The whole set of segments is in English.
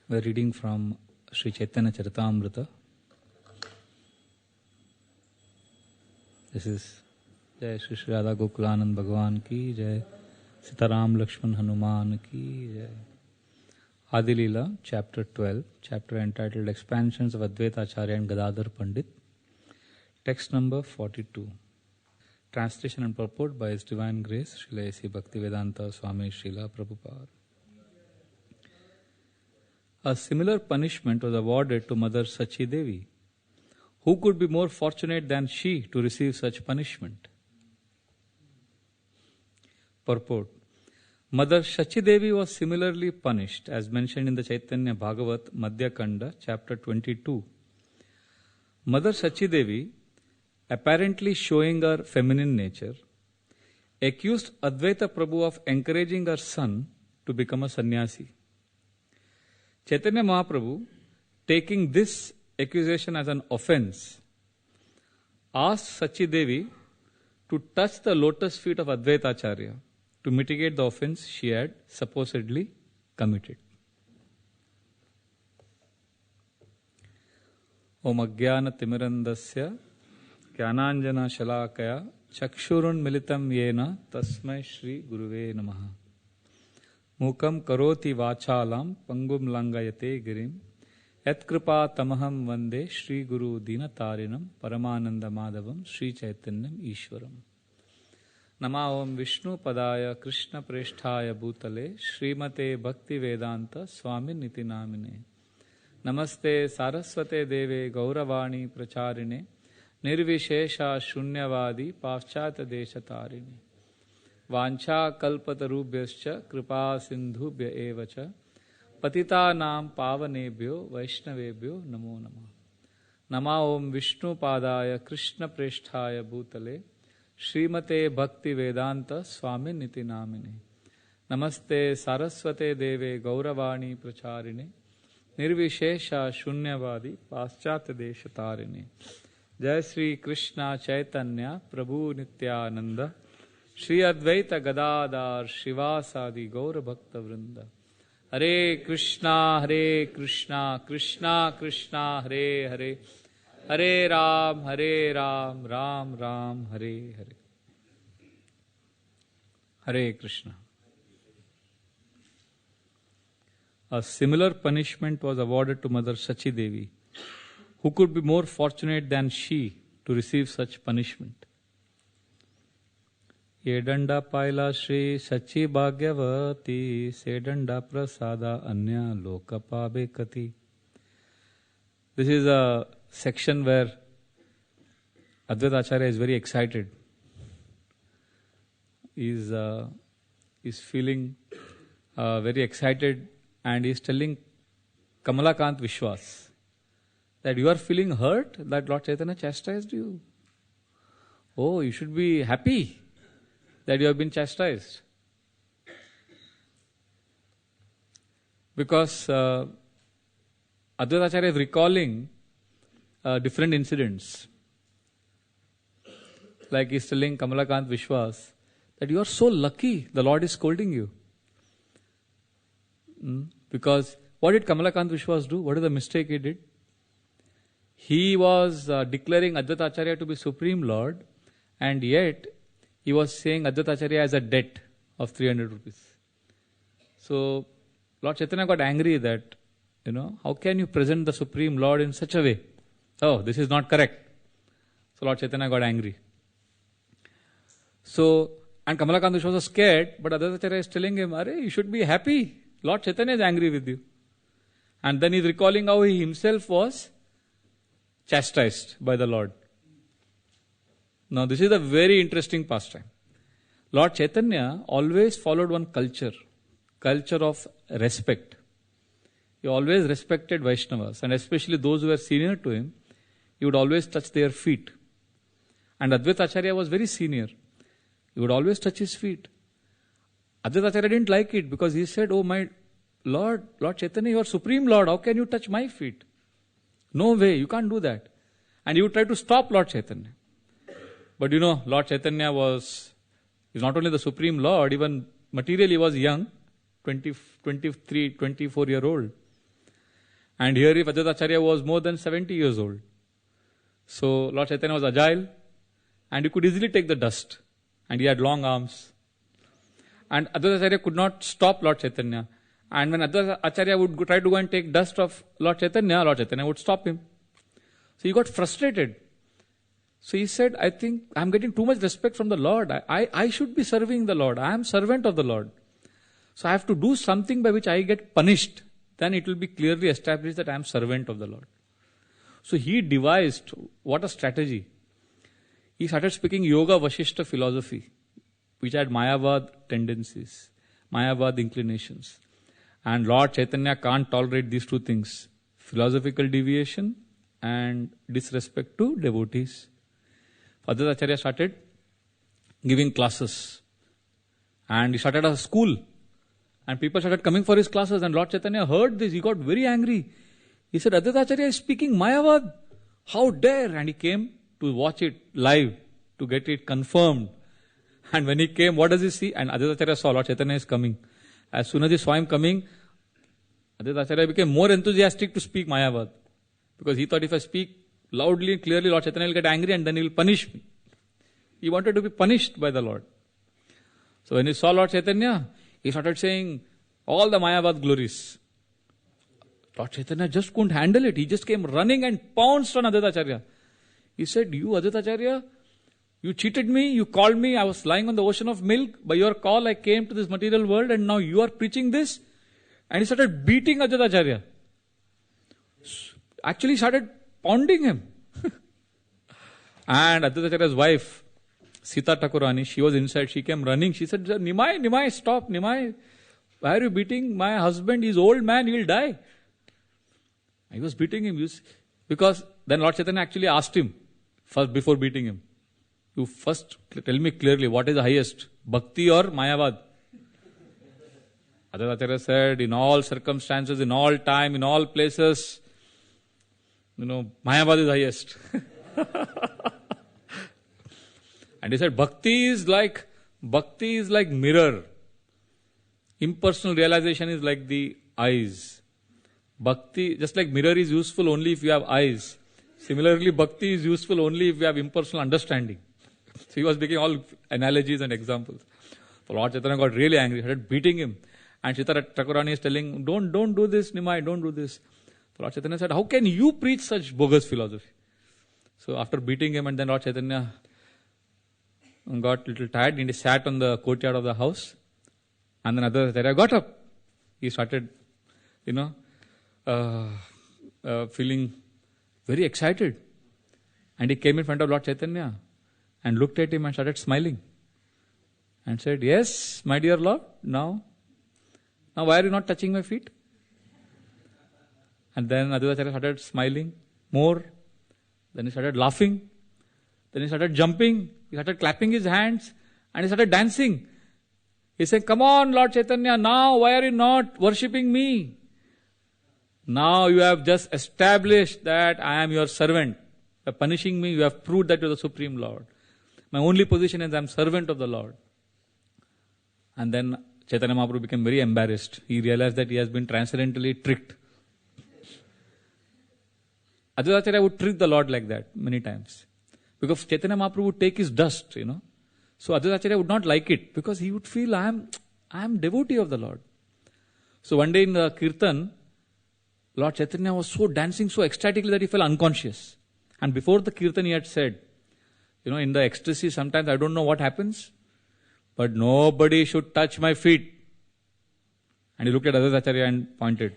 We're reading from Sri Chaitanya Charitamrita. This is Jai Shri Shri Radha Gokulanand Bhagavan ki Jai, Sitaram Lakshman Hanuman ki Jai. Adi Leela, chapter 12, chapter entitled Expansions of Advaita Acharya and Gadadhar Pandit. Text number 42. Translation and purport by His Divine Grace, Srila A.C. Bhaktivedanta Swami Srila Prabhupada. A similar punishment was awarded to Mother Sachi Devi. Who could be more fortunate than she to receive such punishment? Purport. Mother Sachi Devi was similarly punished, as mentioned in the Chaitanya Bhagavat Madhya Kanda, chapter 22. Mother Sachi Devi, apparently showing her feminine nature, accused Advaita Prabhu of encouraging her son to become a sannyasi. Chaitanya Mahaprabhu, taking this accusation as an offense, asked Sachi Devi to touch the lotus feet of Advaita Acharya to mitigate the offense she had supposedly committed. Om Ajnana Timirandasya Jnananjana Shalakaya Chakshurun Militam Yena Tasmai Shri Guruve Namaha. Mukam karoti vachalam pangum langayate girim yat kripa tamaham vande Shri Guru Dinatarinam Paramananda Madhavam Shri Chaitanyam Ishwaram. Nama Om Vishnu Padaya Krishna Presthaya Bhutale Srimate Bhakti Vedanta Swami Niti Namine. Namaste Saraswate Deve Gauravani Pracharine Nirvishesha Shunyavadi Paschata Deshatarine. Vancha kalpatarubhyascha kripa sindhubhya evacha patita nam pavanebhyo vaishnavebhyo namo namah. Nama Om Vishnu Padaya Krishna Presthaya Bhutale Srimate Bhakti Vedanta Swami Niti Namine. Namaste Saraswate Deve Gauravani Pracharine Nirvishesha Shunyavadi Paschata Deshatarine. Jai Sri Krishna Chaitanya Prabhu Nityananda Shri Advaita Gadadhar Shivasadi Gaura Bhakta Vrinda. Hare Krishna, Krishna Krishna, Hare Hare, Hare Ram, Ram Ram, Hare Hare. Hare Krishna. A similar punishment was awarded to Mother Sachi Devi. Who could be more fortunate than she to receive such punishment? Edanda Paila Shri Sachi Bhagyavati Sedanda Prasada Anya Lokapabe Kati. This is a section where Advaita Acharya is very excited. He is feeling very excited, and he is telling Kamalakant Vishwas that you are feeling hurt that Lord Chaitanya chastised you. Oh, you should be happy that you have been chastised. Because Advaita Acharya is recalling different incidents. Like he is telling Kamalakant Vishwas that you are so lucky the Lord is scolding you. Because what did Kamalakant Vishwas do? What is the mistake he did? He was declaring Advaita Acharya to be Supreme Lord, and yet he was saying Advaita Acharya has a debt of 300 rupees. So Lord Chaitanya got angry that, how can you present the Supreme Lord in such a way? Oh, this is not correct. So Lord Chaitanya got angry. So, and Kamalakant Vishwas was scared, but Advaita Acharya is telling him, Arey, you should be happy. Lord Chaitanya is angry with you. And then he is recalling how he himself was chastised by the Lord. Now this is a very interesting pastime. Lord Chaitanya always followed one culture of respect. He always respected Vaishnavas, and especially those who were senior to him, he would always touch their feet. And Advaita Acharya was very senior. He would always touch his feet. Advaita Acharya didn't like it because he said, oh my Lord Chaitanya, you are Supreme Lord, how can you touch my feet? No way, you can't do that. And he would try to stop Lord Chaitanya. But Lord Chaitanya is not only the Supreme Lord, even materially he was young, 23, 24-year-old. And here if Advaita Acharya was more than 70 years old. So Lord Chaitanya was agile and he could easily take the dust. And he had long arms. And Advaita Acharya could not stop Lord Chaitanya. And when Advaita Acharya would try to go and take dust of Lord Chaitanya would stop him. So he got frustrated. So he said, I think I'm getting too much respect from the Lord. I should be serving the Lord. I am servant of the Lord. So I have to do something by which I get punished. Then it will be clearly established that I am servant of the Lord. So he devised, what a strategy. He started speaking Yoga Vashishta philosophy, which had Mayavad tendencies, Mayavad inclinations. And Lord Chaitanya can't tolerate these two things, philosophical deviation and disrespect to devotees. Advaita Acharya started giving classes. And he started a school. And people started coming for his classes. And Lord Chaitanya heard this. He got very angry. He said, Advaita Acharya is speaking Mayavad. How dare? And he came to watch it live, to get it confirmed. And when he came, what does he see? And Advaita Acharya saw Lord Chaitanya is coming. As soon as he saw him coming, Advaita Acharya became more enthusiastic to speak Mayavad. Because he thought if I speak loudly and clearly, Lord Chaitanya will get angry and then he will punish me. He wanted to be punished by the Lord. So when he saw Lord Chaitanya, he started saying all the Mayavad glories. Lord Chaitanya just couldn't handle it. He just came running and pounced on Advaita Acharya. He said, you Advaita Acharya, you cheated me, you called me, I was lying on the ocean of milk. By your call I came to this material world and now you are preaching this. And he started beating Advaita Acharya. Actually started pounding him. And Advaita Acharya's wife, Sita Thakurani, she was inside, she came running. She said, Nimai, stop, Nimai. Why are you beating my husband? He's old man, he will die. He was beating him. Because then Lord Chaitanya actually asked him, first before beating him, you first tell me clearly what is the highest, Bhakti or Mayavad? Advaita Acharya said, in all circumstances, in all time, in all places, Mayavad is highest. And he said, Bhakti is like mirror. Impersonal realization is like the eyes. Bhakti, just like mirror is useful only if you have eyes. Similarly, Bhakti is useful only if you have impersonal understanding. So he was making all analogies and examples. So Lord Chaitanya got really angry, started beating him. And Sita Thakurani is telling, don't do this, Nimai, don't do this. So Lord Chaitanya said, how can you preach such bogus philosophy? So after beating him, and then Lord Chaitanya got a little tired and he sat on the courtyard of the house. And then Advaita Acharya got up. He started, feeling very excited. And he came in front of Lord Chaitanya and looked at him and started smiling. And said, yes, my dear Lord, now why are you not touching my feet? And then Advaita Acharya started smiling more. Then he started laughing. Then he started jumping. He started clapping his hands. And he started dancing. He said, come on Lord Chaitanya, now why are you not worshipping me? Now you have just established that I am your servant. By punishing me, you have proved that you are the Supreme Lord. My only position is I am servant of the Lord. And then Chaitanya Mahaprabhu became very embarrassed. He realized that he has been transcendentally tricked. Advaita Acharya would trick the Lord like that many times. Because Chaitanya Mahaprabhu would take his dust, So Advaita Acharya would not like it because he would feel, I am devotee of the Lord. So one day in the Kirtan, Lord Chaitanya was dancing so ecstatically that he fell unconscious. And before the Kirtan he had said, in the ecstasy sometimes I don't know what happens, but nobody should touch my feet. And he looked at Advaita Acharya and pointed.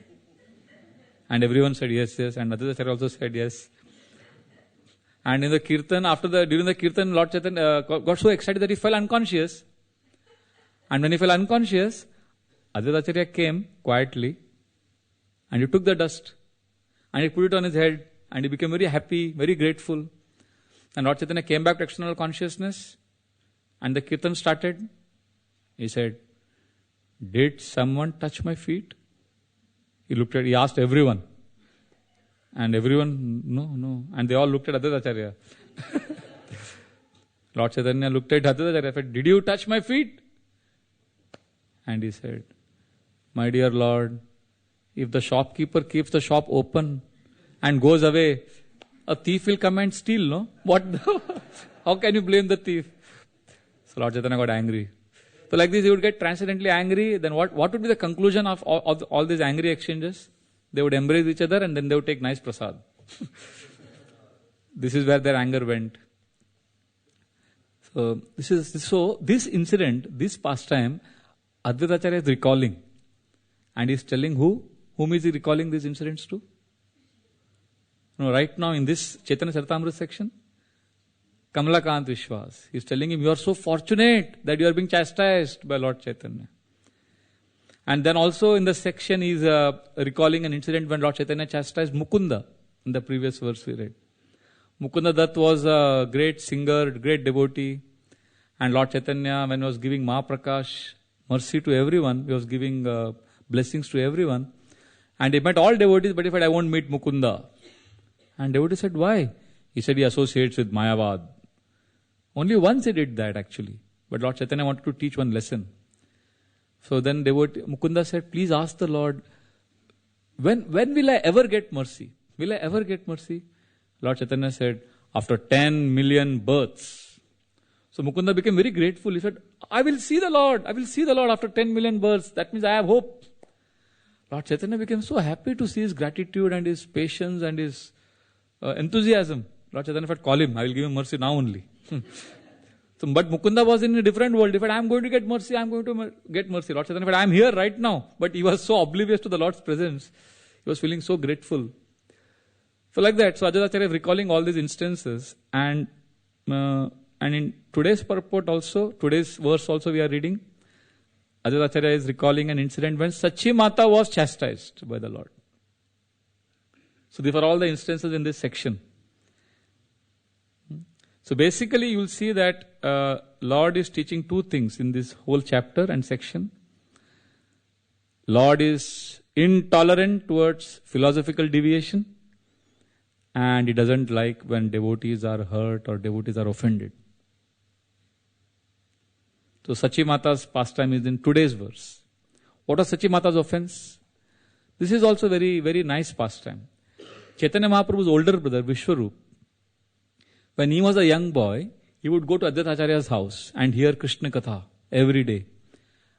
And everyone said yes, yes. And Advaita Acharya also said yes. And in the Kirtan, during the Kirtan, Lord Chaitanya got so excited that he fell unconscious. And when he fell unconscious, Advaita Acharya came quietly and he took the dust and he put it on his head and he became very happy, very grateful. And Lord Chaitanya came back to external consciousness and the Kirtan started. He said, did someone touch my feet? He asked everyone. And everyone, no. And they all looked at Advaita Acharya. Lord Chaitanya looked at Advaita Acharya and said, did you touch my feet? And he said, my dear Lord, If the shopkeeper keeps the shop open and goes away, a thief will come and steal, no? How can you blame the thief? So Lord Chaitanya got angry. So like this, he would get transcendently angry. Then what would be the conclusion of all these angry exchanges? They would embrace each other and then they would take nice prasad. This is where their anger went. So this incident, this pastime, Advaita Acharya is recalling. And he is telling whom is he recalling these incidents to? Right now in this Chaitanya Charitamrita section, Kamalakant Vishwas. He is telling him, you are so fortunate that you are being chastised by Lord Chaitanya. And then also in the section he is recalling an incident when Lord Chaitanya chastised Mukunda. In the previous verse we read. Mukunda Dutt was a great singer, great devotee. And Lord Chaitanya, when he was giving Mahaprakash mercy to everyone, he was giving blessings to everyone. And he met all devotees, but he said, I won't meet Mukunda. And devotee said, why? He said he associates with Mayavad. Only once he did that actually. But Lord Chaitanya wanted to teach one lesson. So then Mukunda said, please ask the Lord, when will I ever get mercy? Will I ever get mercy? Lord Chaitanya said, after 10 million births. So Mukunda became very grateful. He said, I will see the Lord. I will see the Lord after 10 million births. That means I have hope. Lord Chaitanya became so happy to see his gratitude and his patience and his enthusiasm. Lord Chaitanya said, call him. I will give him mercy now only. But Mukunda was in a different world. He said, I am going to get mercy. I am going to get mercy. Lord Chaitanya said, I am here right now. But he was so oblivious to the Lord's presence. He was feeling so grateful. So like that, so Advaita Acharya is recalling all these instances, and in today's purport also, today's verse also we are reading, Advaita Acharya is recalling an incident when Sachi Mata was chastised by the Lord. So these are all the instances in this section. So basically you will see that Lord is teaching two things in this whole chapter and section. Lord is intolerant towards philosophical deviation, and he doesn't like when devotees are hurt or devotees are offended. So Sachi Mata's pastime is in today's verse. What was Sachi Mata's offense? This is also very, very nice pastime. Chaitanya Mahaprabhu's older brother, Vishwarup, when he was a young boy, he would go to Advaita Acharya's house and hear Krishna Katha every day.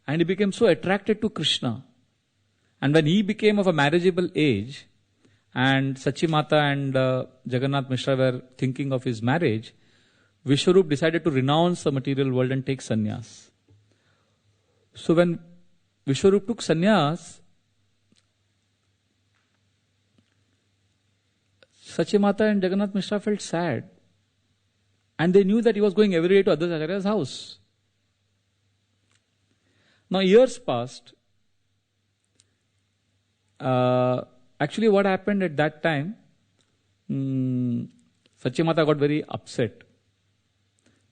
And he became so attracted to Krishna. And when he became of a marriageable age, and Sachi Mata and Jagannath Mishra were thinking of his marriage, Vishwarup decided to renounce the material world and take sannyas. So when Vishwarup took sannyas, Sachi Mata and Jagannath Mishra felt sad. And they knew that he was going every day to Advaita Acharya's house. Now years passed. Actually, what happened at that time, Sachi Mata got very upset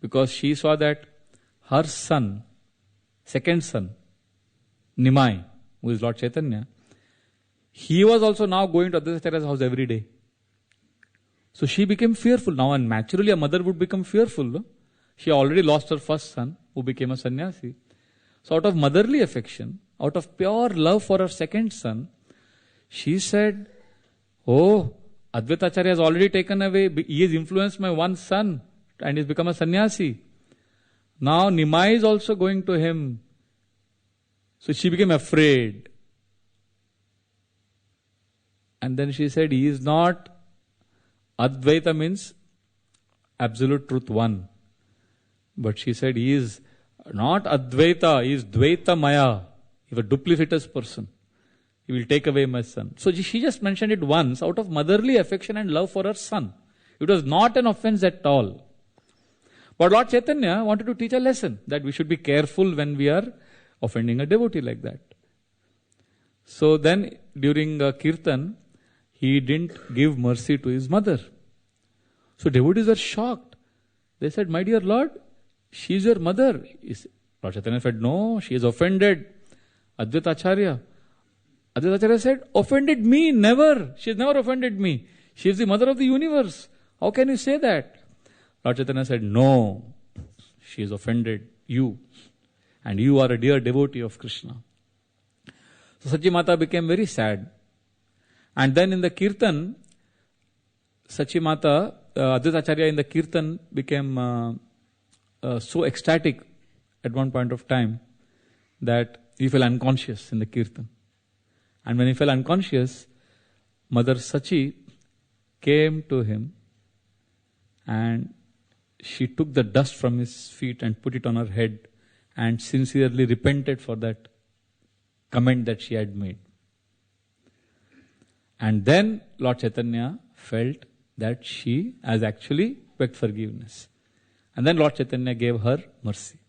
because she saw that her son, second son, Nimai, who is Lord Chaitanya, he was also now going to Advaita Acharya's house every day. So she became fearful. Now, and naturally a mother would become fearful. No? She already lost her first son, who became a sannyasi. So out of motherly affection, out of pure love for her second son, she said, oh, Advaita Acharya has already taken away, he has influenced my one son and he has become a sannyasi. Now Nimai is also going to him. So she became afraid. And then she said, he is not, Advaita means absolute truth one. But she said, he is not Advaita, he is Dvaita Maya. He is a duplicitous person. He will take away my son. So she just mentioned it once out of motherly affection and love for her son. It was not an offense at all. But Lord Chaitanya wanted to teach a lesson that we should be careful when we are offending a devotee like that. So then during Kirtan, he didn't give mercy to his mother. So devotees were shocked. They said, my dear Lord, she is your mother. Lord Chaitanya said, no, she is offended Advaita Acharya. Advaita Acharya said, offended me? Never. She has never offended me. She is the mother of the universe. How can you say that? Lord Chaitanya said, no, she has offended you. And you are a dear devotee of Krishna. So Sachi Mata became very sad. And then in the Kirtan, Sachi Mata, Advaita Acharya in the Kirtan became so ecstatic at one point of time that he fell unconscious in the Kirtan. And when he fell unconscious, Mother Sachi came to him and she took the dust from his feet and put it on her head and sincerely repented for that comment that she had made. And then Lord Chaitanya felt that she has actually begged forgiveness. And then Lord Chaitanya gave her mercy.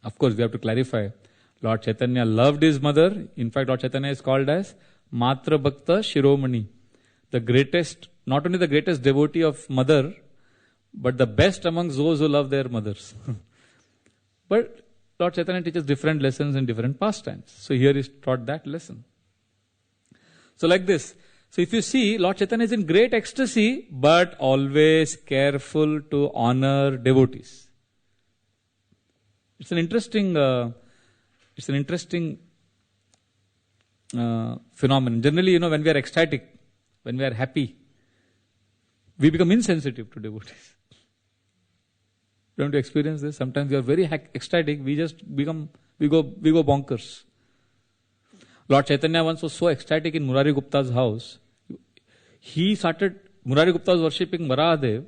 Of course, we have to clarify. Lord Chaitanya loved his mother. In fact, Lord Chaitanya is called as Matra Bhakta Shiromani. The greatest, not only the greatest devotee of mother, but the best amongst those who love their mothers. But Lord Chaitanya teaches different lessons in different pastimes. So here is taught that lesson. So like this. So if you see, Lord Chaitanya is in great ecstasy, but always careful to honor devotees. It's an interesting phenomenon. Generally, when we are ecstatic, when we are happy, we become insensitive to devotees. Don't you experience this? Sometimes we are very ecstatic, we go bonkers. Lord Chaitanya once was so ecstatic in Murari Gupta's house. Murari Gupta was worshipping Varahadev.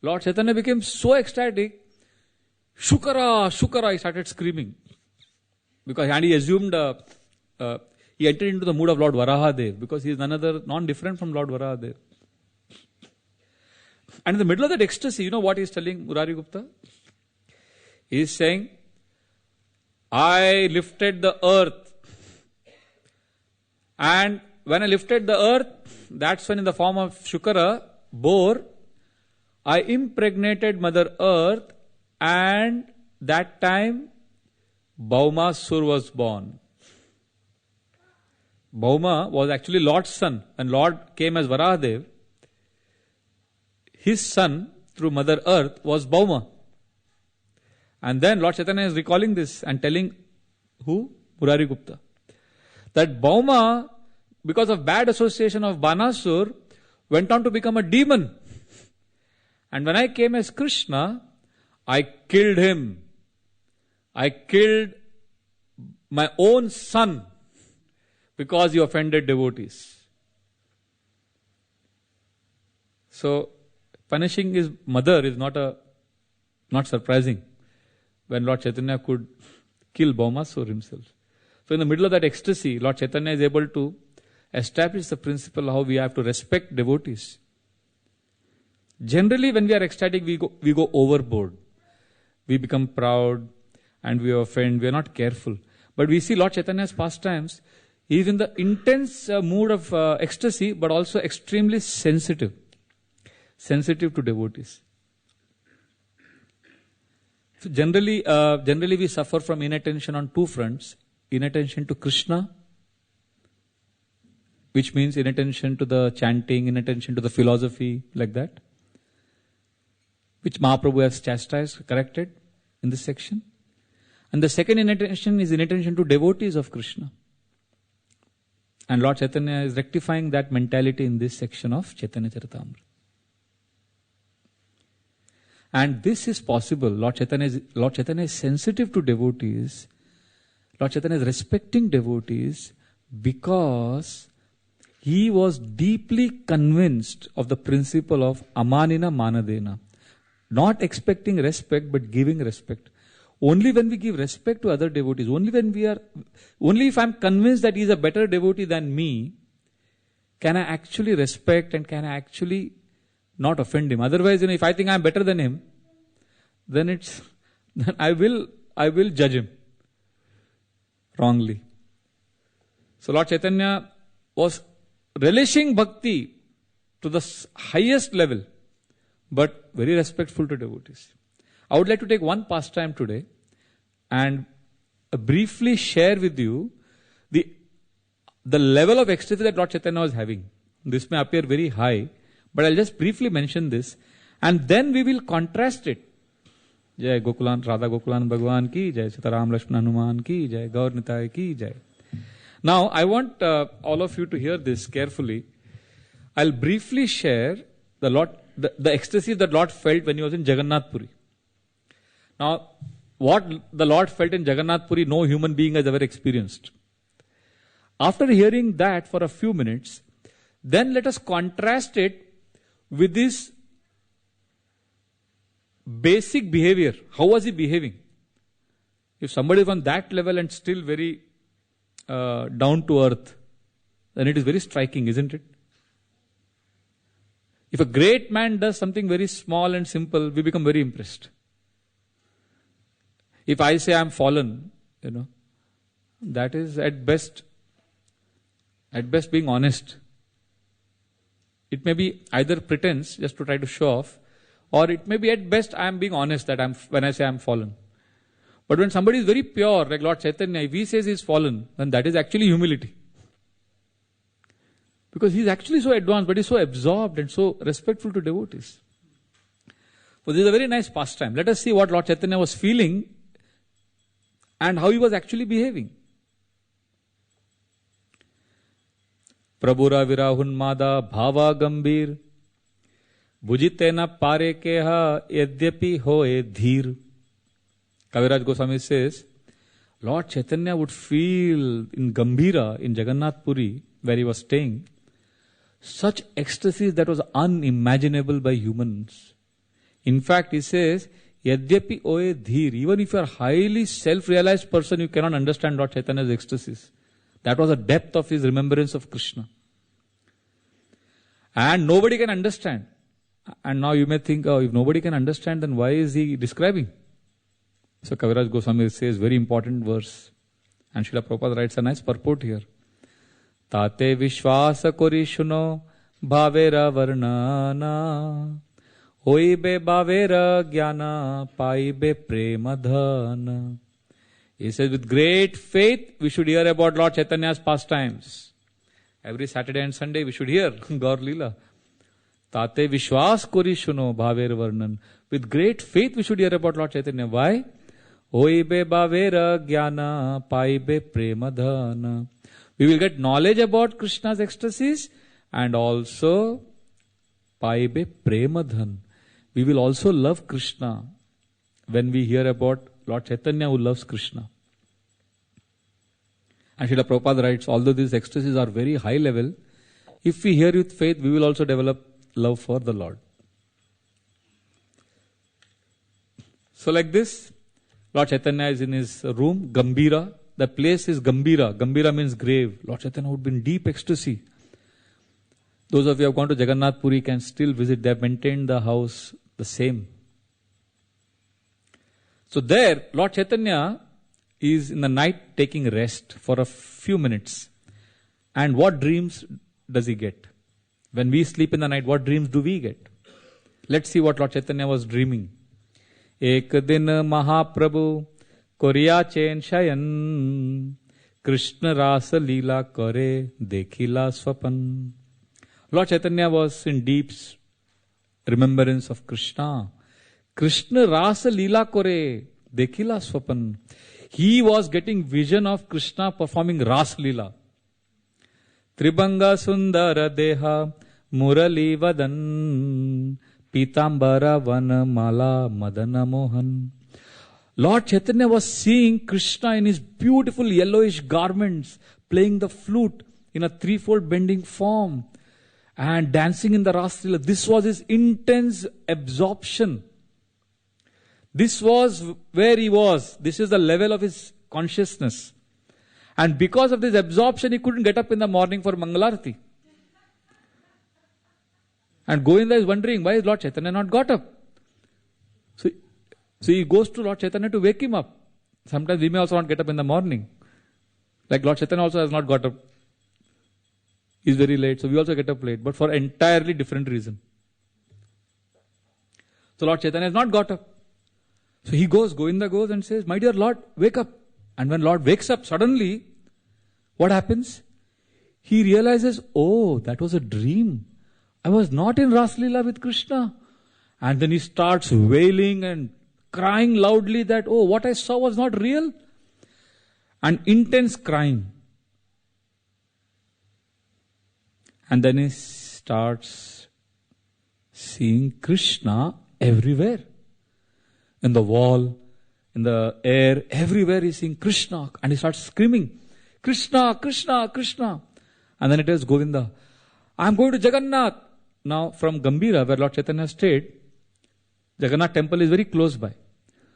Lord Chaitanya became so ecstatic, Shukara, Shukara, he started screaming. And he assumed, he entered into the mood of Lord Varahadev, because he is none different from Lord Varahadev. And in the middle of that ecstasy, you know what he is telling Murari Gupta? He is saying, I lifted the earth. And when I lifted the earth, that's when in the form of Shukara, boar, I impregnated Mother Earth, and that time Bhaumasur was born. Bhauma was actually Lord's son. When Lord came as Varahadev, his son through Mother Earth was Bhauma. And then Lord Chaitanya is recalling this and telling who? Murari Gupta. That Bhauma, because of bad association of Banasur, went on to become a demon. And when I came as Krishna, I killed him. I killed my own son because he offended devotees. So, punishing his mother is not surprising when Lord Chaitanya could kill Bhaumasur himself. So in the middle of that ecstasy, Lord Chaitanya is able to establish the principle how we have to respect devotees. Generally, when we are ecstatic, we go overboard. We become proud and we offend. We are not careful. But we see Lord Chaitanya's pastimes. He is in the intense mood of ecstasy, but also extremely sensitive to devotees. So generally we suffer from inattention on two fronts. Inattention to Krishna, which means inattention to the chanting, inattention to the philosophy, like that, which Mahaprabhu has chastised, corrected in this section. And the second inattention is inattention to devotees of Krishna. And Lord Chaitanya is rectifying that mentality in this section of Chaitanya Charitamrita. And this is possible. Lord Chaitanya is sensitive to devotees. Lord Chaitanya is respecting devotees because he was deeply convinced of the principle of amanina manadena. Not expecting respect, but giving respect. Only when we give respect to other devotees, only if I am convinced that he is a better devotee than me, can I actually respect and can I actually not offend him. Otherwise, if I think I am better than him, then I will judge him wrongly. So Lord Chaitanya was relishing bhakti to the highest level, but very respectful to devotees. I would like to take one pastime today and briefly share with you the level of ecstasy that Lord Chaitanya was having. This may appear very high, but I'll just briefly mention this, and then we will contrast it. Jai Gokulan, Radha Gokulan Bhagwan ki, Jai Sitaram Lakshmana Hanuman ki, Jai Gaur Nitai ki, Jai. Now, I want all of you to hear this carefully. I'll briefly share the ecstasy that Lord felt when he was in Jagannath Puri. Now, what the Lord felt in Jagannath Puri, no human being has ever experienced. After hearing that for a few minutes, then let us contrast it with this basic behavior. How was he behaving? If somebody is on that level and still very down to earth, then it is very striking, isn't it? If a great man does something very small and simple, we become very impressed. If I say I am fallen, that is at best being honest. It may be either pretense, just to try to show off, or it may be at best I am being honest when I say I am fallen. But when somebody is very pure, like Lord Chaitanya, if he says he is fallen, then that is actually humility. Because he is actually so advanced, but he is so absorbed and so respectful to devotees. So this is a very nice pastime. Let us see what Lord Chaitanya was feeling and how he was actually behaving. Prabhura virahunmada bhava gambir bhujitena pare keha yadyapi hoe dhir. Kaviraj Goswami says, Lord Chaitanya would feel in Gambhira, in Jagannath Puri, where he was staying, such ecstasy that was unimaginable by humans. In fact, he says, Yadyapi oe dhir. Even if you are a highly self-realized person, you cannot understand Lord Chaitanya's ecstasies. That was the depth of his remembrance of Krishna. And nobody can understand. And now you may think, if nobody can understand, then why is he describing? So Kaviraj Goswami says, very important verse. And Srila Prabhupada writes a nice purport here. Tate vishwasa kori shuno bhavera varnana hoibe bhavera jnana paibe premadhana. He says, with great faith, we should hear about Lord Chaitanya's pastimes. Every Saturday and Sunday, we should hear Gaur Leela. Tate vishwas kori shuno bhaver varnan. With great faith, we should hear about Lord Chaitanya. Why? Hoibe bhavera jnana paibe premadhana. We will get knowledge about Krishna's ecstasies and also paibe premadhan. We will also love Krishna when we hear about Lord Chaitanya who loves Krishna. And Srila Prabhupada writes, although these ecstasies are very high level, if we hear with faith, we will also develop love for the Lord. So like this, Lord Chaitanya is in his room, Gambhira. The place is Gambhira. Gambhira means grave. Lord Chaitanya would be in deep ecstasy. Those of you who have gone to Jagannath Puri can still visit. They have maintained the house the same. So there, Lord Chaitanya is in the night taking rest for a few minutes. And what dreams does he get? When we sleep in the night, what dreams do we get? Let's see what Lord Chaitanya was dreaming. Ek din Mahaprabhu Koriya chen shayan Krishna rasa leela kare dekhila swapan. Lord Chaitanya was in deep remembrance of Krishna. Krishna rasa leela kare dekhila swapan. He was getting vision of Krishna performing Ras Leela. Tribanga Sundara Deha Murali Vadan Pitambara Vana Mala Madana Mohan. Lord Chaitanya was seeing Krishna in his beautiful yellowish garments, playing the flute in a threefold bending form and dancing in the Ras Leela. This was his intense absorption. This was where he was. This is the level of his consciousness. And because of this absorption, he couldn't get up in the morning for Mangalarti. And Govinda is wondering, why is Lord Chaitanya not got up? So he goes to Lord Chaitanya to wake him up. Sometimes we may also not get up in the morning. Like Lord Chaitanya also has not got up. He's very late, so we also get up late, but for entirely different reason. So Lord Chaitanya has not got up. So he goes, Govinda goes and says, my dear Lord, wake up. And when Lord wakes up, suddenly, what happens? He realizes, oh, that was a dream. I was not in Ras Leela with Krishna. And then he starts wailing and crying loudly that, oh, what I saw was not real. And intense crying. And then he starts seeing Krishna everywhere. In the wall, in the air, everywhere he's seeing Krishna. And he starts screaming, Krishna, Krishna, Krishna. And then it is Govinda. I'm going to Jagannath. Now from Gambhira, where Lord Chaitanya stayed, Jagannath temple is very close by.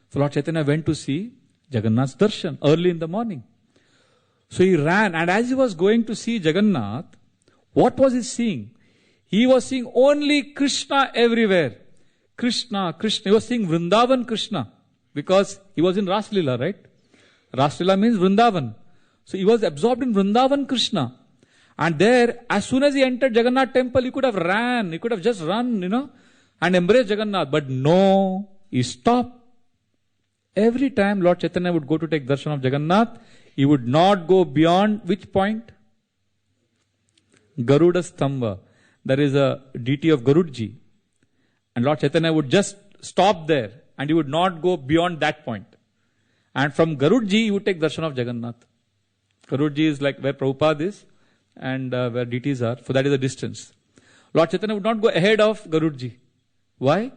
So Lord Chaitanya went to see Jagannath's darshan early in the morning. So he ran, and as he was going to see Jagannath, what was he seeing? He was seeing only Krishna everywhere. Krishna, Krishna. He was seeing Vrindavan Krishna, because he was in Ras Leela, right? Ras Leela means Vrindavan. So he was absorbed in Vrindavan Krishna. And there, as soon as he entered Jagannath temple, he could have ran. He could have just run, and embraced Jagannath. But no, he stopped. Every time Lord Chaitanya would go to take darshan of Jagannath, he would not go beyond which point? Garuda Stamba. There is a deity of Garudji. And Lord Chaitanya would just stop there, and he would not go beyond that point. And from Garudji, he would take darshan of Jagannath. Garudji is like where Prabhupada is, and where deities are. So that is the distance. Lord Chaitanya would not go ahead of Garudji. Why?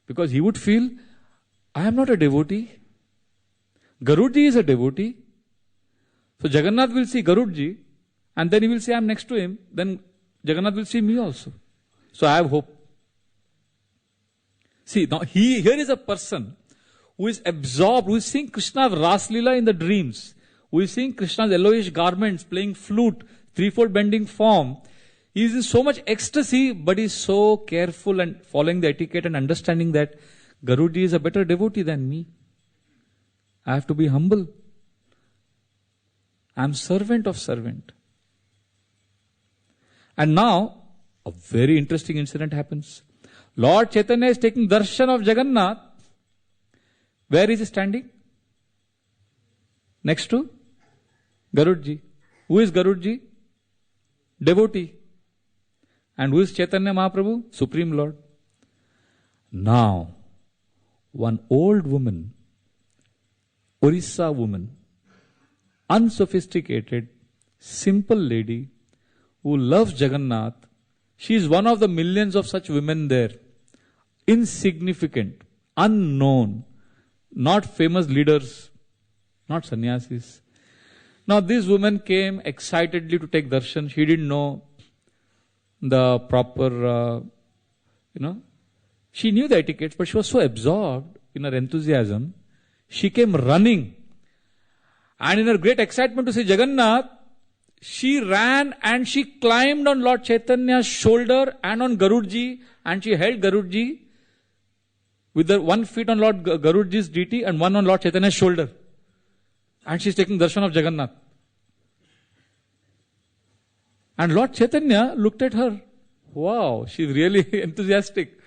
Because he would feel, I am not a devotee. Garudji is a devotee. So Jagannath will see Garudji, and then he will say, I am next to him. Then Jagannath will see me also. So I have hope. See, now here is a person who is absorbed, who is seeing Krishna Ras Leela in the dreams, who is seeing Krishna's yellowish garments, playing flute, threefold bending form. He is in so much ecstasy, but he is so careful and following the etiquette and understanding that Garudji is a better devotee than me. I have to be humble. I am servant of servant. And now, a very interesting incident happens. Lord Chaitanya is taking darshan of Jagannath. Where is he standing? Next to Garudji. Who is Garudji? Devotee. And who is Chaitanya Mahaprabhu? Supreme Lord. Now, one old woman, Orissa woman, unsophisticated, simple lady who loves Jagannath, she is one of the millions of such women there. Insignificant, unknown, not famous leaders, not sannyasis. Now this woman came excitedly to take darshan. She didn't know the proper, she knew the etiquette, but she was so absorbed in her enthusiasm. She came running. And in her great excitement to see Jagannath, she ran and she climbed on Lord Chaitanya's shoulder and on Garudji, and she held Garudji with her one foot on Lord Garudji's deity and one on Lord Chaitanya's shoulder. And she's taking darshan of Jagannath. And Lord Chaitanya looked at her. Wow, she's really enthusiastic.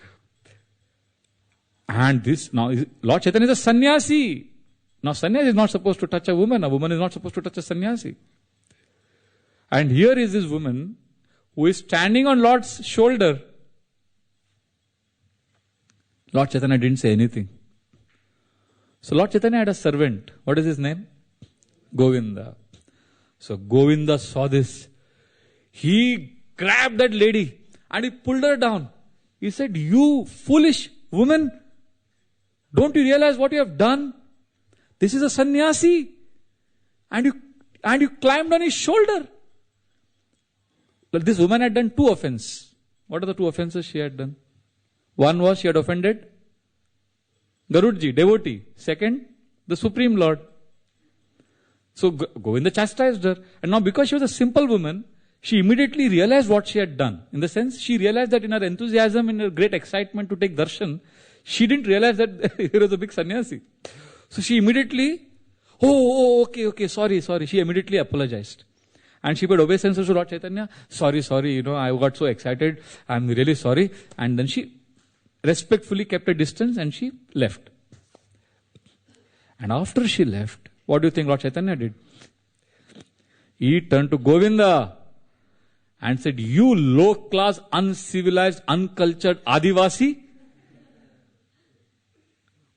And this, now, Lord Chaitanya is a sannyasi. Now, sannyasi is not supposed to touch a woman is not supposed to touch a sannyasi. And here is this woman who is standing on Lord's shoulder. Lord Chaitanya didn't say anything. So Lord Chaitanya had a servant. What is his name? Govinda. So Govinda saw this. He grabbed that lady and he pulled her down. He said, you foolish woman, don't you realize what you have done? This is a sannyasi. And you climbed on his shoulder. But this woman had done 2 offenses. What are the 2 offenses she had done? One was she had offended Garudji, devotee. Second, the Supreme Lord. So Govinda chastised her. And now because she was a simple woman, she immediately realized what she had done. In the sense, she realized that in her enthusiasm, in her great excitement to take darshan, she didn't realize that here was a big sannyasi. So she immediately, okay, sorry. She immediately apologized. And she paid obeisance to Lord Chaitanya. Sorry, I got so excited. I'm really sorry. And then she respectfully kept a distance and she left. And after she left, what do you think Lord Chaitanya did? He turned to Govinda and said, you low-class, uncivilized, uncultured Adivasi,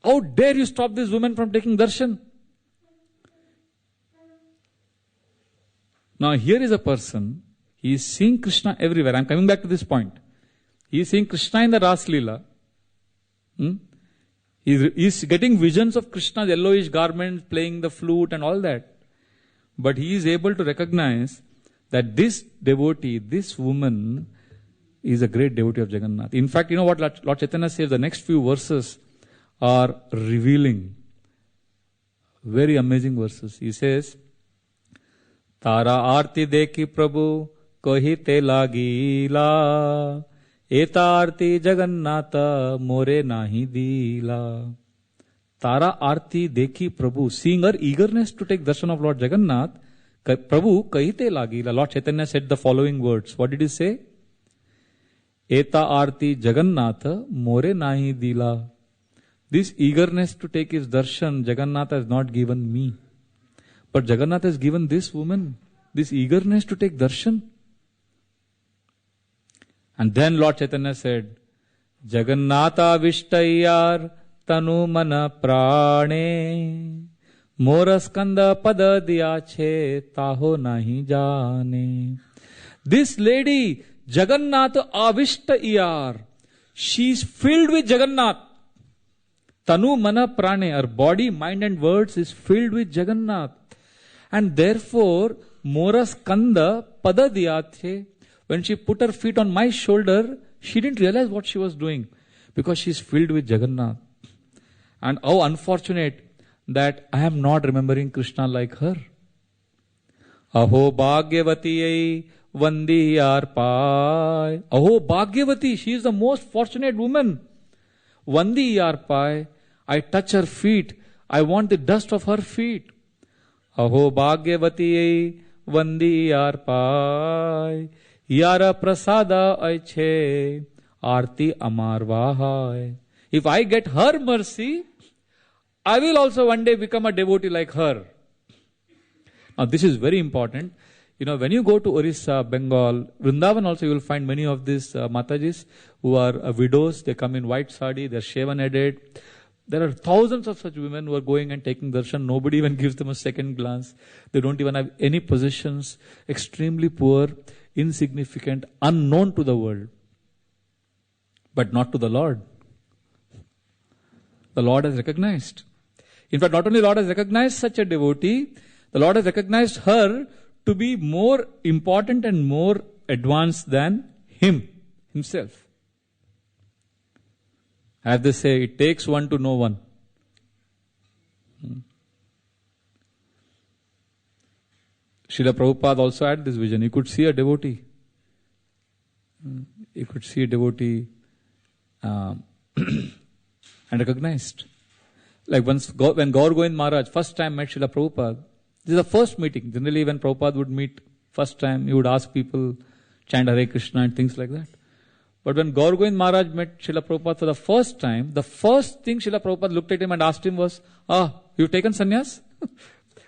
how dare you stop this woman from taking darshan? Now here is a person He is seeing Krishna everywhere. I'm coming back to this point. He is seeing Krishna in the Ras Leela. He is getting visions of Krishna's yellowish garments, playing the flute and all that. But he is able to recognize that this devotee, this woman, is a great devotee of Jagannath. In fact, you know what Lord Chaitanya says? The next few verses are revealing. Very amazing verses. He says, Tara arti dekhi prabhu kahite lagila eta arti Jagannatha more nahi dila. Tara arti dekhi prabhu, seeing her eagerness to take darshan of Lord Jagannath, Prabhu kahite lagila. Lord Chaitanya said the following words. What did he say? Eta arti Jagannatha more nahi dila. This eagerness to take his darshan, Jagannatha has not given me. But Jagannath has given this woman this eagerness to take darshan. And then Lord Chaitanya said, Jagannatha vishtayar tanu mana prane moraskanda pada diya che taho nahi jane. This lady, Jagannatha avishtayar, she is filled with Jagannath. Tanu mana prane, her body, mind and words is filled with Jagannath. And therefore, Mora Skanda Pada Diyathe, when she put her feet on my shoulder, she didn't realize what she was doing because she is filled with Jagannath. And how unfortunate that I am not remembering Krishna like her. Aho Bhagyavati Vandi Arpai. Aho Bhagyavati, she is the most fortunate woman. Vandi Arpai, I touch her feet. I want the dust of her feet. Aho Bhagyavati Vandi Arpai. Yara Prasada Aiche Arti Amar Vahai. If I get her mercy, I will also one day become a devotee like her. Now this is very important. You know, when you go to Orissa, Bengal, Vrindavan also, you will find many of these Matajis who are widows. They come in white sari, they're shaven headed. There are thousands of such women who are going and taking darshan. Nobody even gives them a second glance. They don't even have any possessions. Extremely poor, insignificant, unknown to the world. But not to the Lord. The Lord has recognized. In fact, not only the Lord has recognized such a devotee, the Lord has recognized her to be more important and more advanced than himself. As they say, it takes one to know one. Srila Prabhupada also had this vision. He could see a devotee. He could see a devotee and recognized. Like when Gaur Govind Maharaj first time met Srila Prabhupada, this is the first meeting. Generally when Prabhupada would meet first time, he would ask people, chant Hare Krishna and things like that. But when Gaur Govind Maharaj met Srila Prabhupada for the first time, the first thing Srila Prabhupada looked at him and asked him was, you've taken sannyas?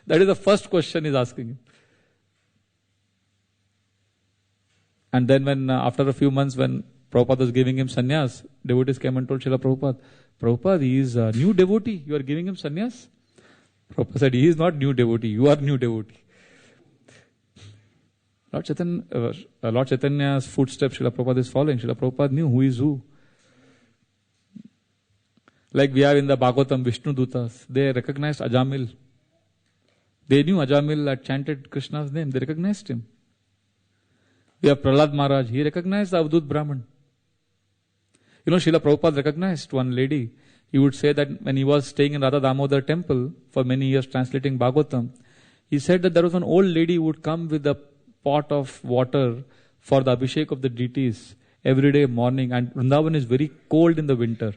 That is the first question he's asking him. And then when, after a few months, when Prabhupada was giving him sannyas, devotees came and told Srila Prabhupada, Prabhupada, he is a new devotee. You are giving him sannyas? Prabhupada said, he is not new devotee. You are new devotee. Lord Chaitanya's footsteps, Srila Prabhupada is following. Srila Prabhupada knew who is who. Like we have in the Bhagavatam, Vishnu Dutas, they recognized Ajamil. They knew Ajamil had chanted Krishna's name. They recognized him. We have Prahlad Maharaj. He recognized the Avadut Brahman. You know, Srila Prabhupada recognized one lady. He would say that when he was staying in Radha Damodar temple for many years translating Bhagavatam, he said that there was an old lady who would come with a pot of water for the Abhishek of the deities every day morning. And Vrindavan is very cold in the winter.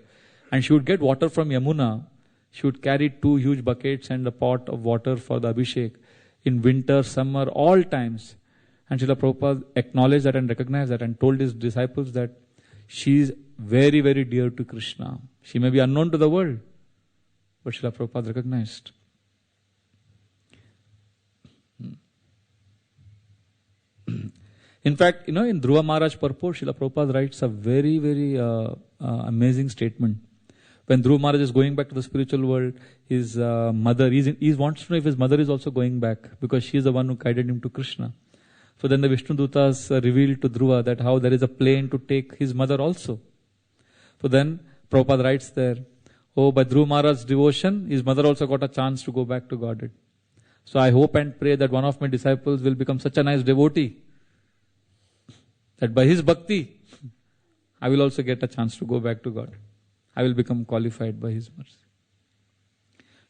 And she would get water from Yamuna. She would carry 2 huge buckets and a pot of water for the Abhishek in winter, summer, all times. And Srila Prabhupada acknowledged that and recognized that and told his disciples that she is very, very dear to Krishna. She may be unknown to the world, but Srila Prabhupada recognized. In fact, you know, in Dhruva Maharaj purport, Srila Prabhupada writes a very, very amazing statement. When Dhruva Maharaj is going back to the spiritual world, his mother, he wants to know if his mother is also going back, because she is the one who guided him to Krishna. So then the Vishnu Dutas revealed to Dhruva that how there is a plane to take his mother also. So then Prabhupada writes there, oh, by Dhruva Maharaj's devotion, his mother also got a chance to go back to Godhead. So I hope and pray that one of my disciples will become such a nice devotee that by his bhakti, I will also get a chance to go back to God. I will become qualified by his mercy.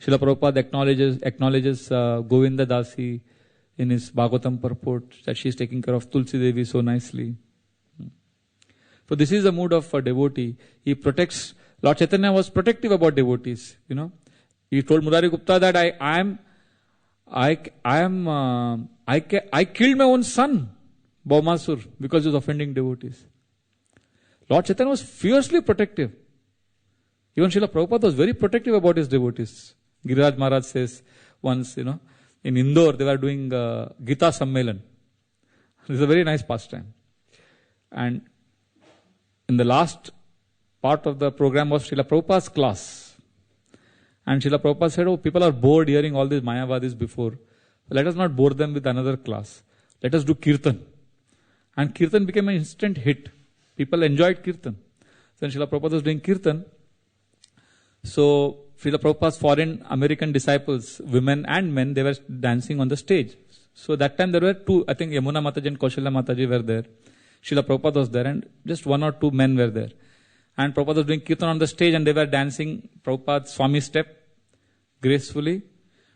Srila Prabhupada acknowledges Govinda Dasi in his Bhagavatam purport that she is taking care of Tulsi Devi so nicely. So this is the mood of a devotee. He protects. Lord Chaitanya was protective about devotees. He told Murari Gupta that I killed my own son, Baumasur, because he was offending devotees. Lord Chaitanya was fiercely protective. Even Srila Prabhupada was very protective about his devotees. Giriraj Maharaj says once, in Indore, they were doing Gita Sammelan. This is a very nice pastime. And in the last part of the program was Srila Prabhupada's class. And Srila Prabhupada said, oh, people are bored hearing all these Mayavadis before. Let us not bore them with another class. Let us do Kirtan. And Kirtan became an instant hit. People enjoyed Kirtan. Then Srila Prabhupada was doing Kirtan. So Srila Prabhupada's foreign American disciples, women and men, they were dancing on the stage. So that time there were two, I think Yamuna Mataji and Kaushalya Mataji were there. Srila Prabhupada was there and just one or two men were there. And Prabhupada was doing Kirtan on the stage and they were dancing Prabhupada's Swami step gracefully.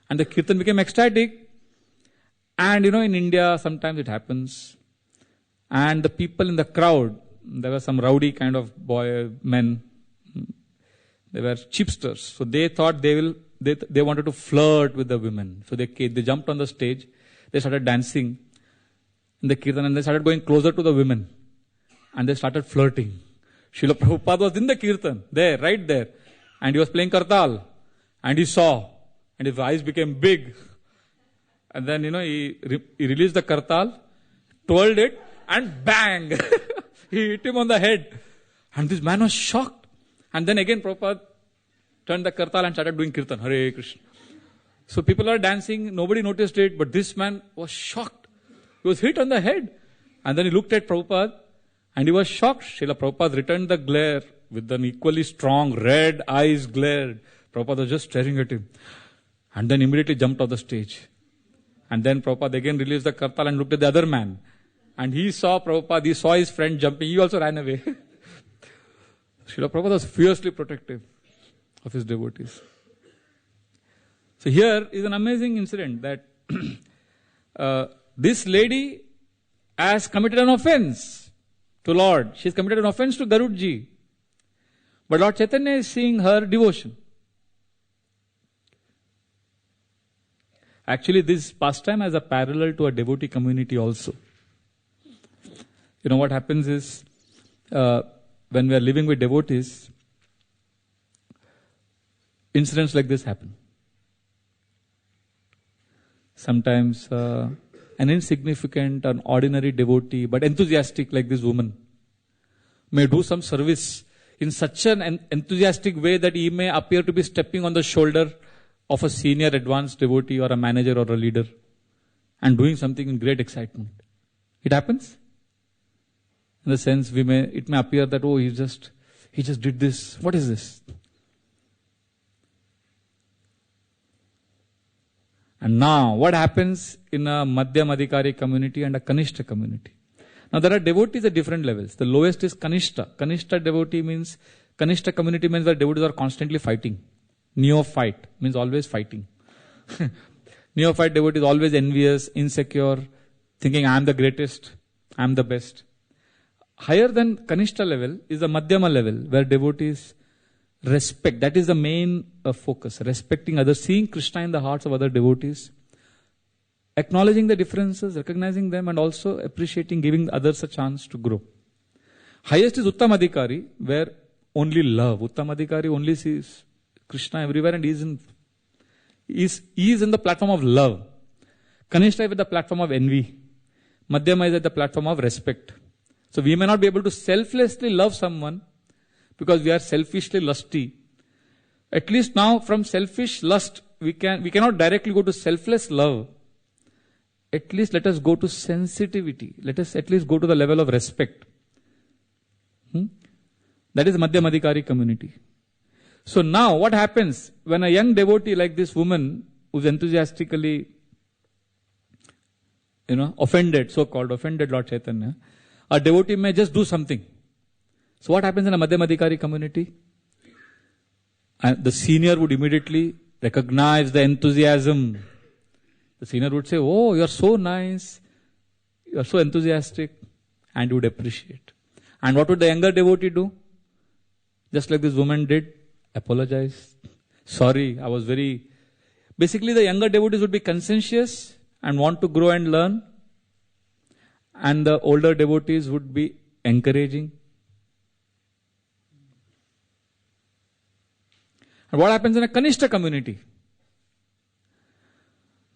And the Kirtan became ecstatic. And in India sometimes it happens. And the people in the crowd, there were some rowdy kind of men. They were chipsters. So they thought they wanted to flirt with the women. So they jumped on the stage. They started dancing in the Kirtan and they started going closer to the women. And they started flirting. Srila Prabhupada was in the Kirtan, there, right there. And he was playing Kartal. And he saw. And his eyes became big. And then, he released the Kartal, twirled it, and bang! He hit him on the head. And this man was shocked. And then again Prabhupada turned the Kartal and started doing Kirtan. Hare Krishna. So people are dancing, nobody noticed it, but this man was shocked. He was hit on the head. And then he looked at Prabhupada and he was shocked. Srila Prabhupada returned the glare with an equally strong red eyes glared. Prabhupada was just staring at him. And then immediately jumped off the stage. And then Prabhupada again released the Kartal and looked at the other man. And he saw Prabhupada, he saw his friend jumping, he also ran away. Srila Prabhupada was fiercely protective of his devotees. So here is an amazing incident that this lady has committed an offense to Lord. She has committed an offense to Garudji. But Lord Chaitanya is seeing her devotion. Actually, this pastime has a parallel to a devotee community also. What happens is, when we are living with devotees, incidents like this happen. Sometimes an insignificant, an ordinary devotee, but enthusiastic like this woman, may do some service in such an enthusiastic way that he may appear to be stepping on the shoulder of a senior advanced devotee or a manager or a leader and doing something in great excitement. It happens. In the sense, it may appear that, he just did this. What is this? And now, what happens in a Madhyam Adhikari community and a Kanishta community? Now, there are devotees at different levels. The lowest is Kanishta. Kanishta community means that devotees are constantly fighting. Neophyte means always fighting. Neophyte devotee is always envious, insecure, thinking I am the greatest, I am the best. Higher than Kanishta level is the Madhyama level, where devotees respect. That is the main focus. Respecting others, seeing Krishna in the hearts of other devotees, acknowledging the differences, recognizing them, and also appreciating, giving others a chance to grow. Highest is Uttamadhikari, where only love. Uttamadhikari only sees Krishna everywhere and he is in the platform of love. Kanishta is at the platform of envy. Madhyama is at the platform of respect. So we may not be able to selflessly love someone because we are selfishly lusty. At least now from selfish lust, we cannot directly go to selfless love. at least let us go to sensitivity. Let us at least go to the level of respect. That is Madhyamadhikari community. So now what happens when a young devotee like this woman who's enthusiastically offended Lord Chaitanya, a devotee may just do something. So what happens in a Madhyamadhikari community? And the senior would immediately recognize the enthusiasm. The senior would say, "Oh, you are so nice, you are so enthusiastic," and would appreciate. And what would the younger devotee do? Just like this woman did, apologize. Sorry, I was very... Basically, the younger devotees would be conscientious and want to grow and learn. And the older devotees would be encouraging. And what happens in a Kanishta community?